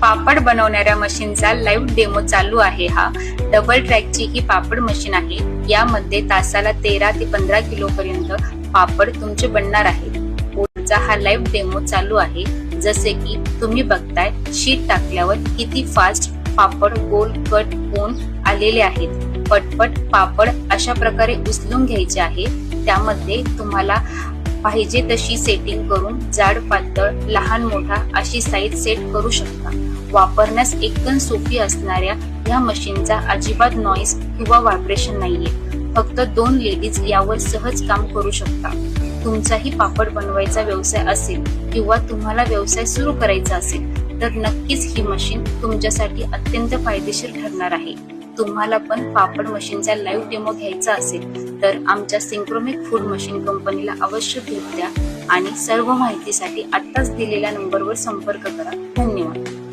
पापड बनवणाऱ्या मशीनचा live demo चालू आहे। हा डबल ट्रॅकची ही पापड मशीन आहे। यामध्ये तासाला 13 ते 15 किलो पर्यंत पापड तुमचे बनणार आहे। पुढचा हा लाईव्ह डेमो चालू आहे। जसे की तुम्ही बघताय, शीट टाकल्यावर किती फास्ट पापड गोल कट होऊन आलेले आहेत। पटपट पापड अशा प्रकारे उचलून घ्यायचे आहे। त्यामध्ये तुम्हाला पाहिजे तशी सेटिंग करून जाड पातळ लहान मोठा अशी साईज सेट करू शकता। वापरण्यास एकदम सोपी असणाऱ्या या मशीनचा अजिबात नॉइज किंवा व्हायब्रेशन नाहीये। फक्त 2 लेडीज यावर सहज काम करू शकता। तुमचाही पापड बनवायचा व्यवसाय असेल किंवा तुम्हाला व्यवसाय सुरू करायचा असेल तर नक्कीच ही मशीन तुमच्यासाठी अत्यंत फायदेशीर ठरणार आहे। तुम्हाला पण पापड मशीनचा लाईव्ह डेमो घ्यायचा असेल तर आमच्या सिंक्रोमिक फूड मशीन कंपनीला अवश्य भेट द्या आणि सर्व माहितीसाठी आत्ताच दिलेल्या नंबरवर संपर्क करा। धन्यवाद।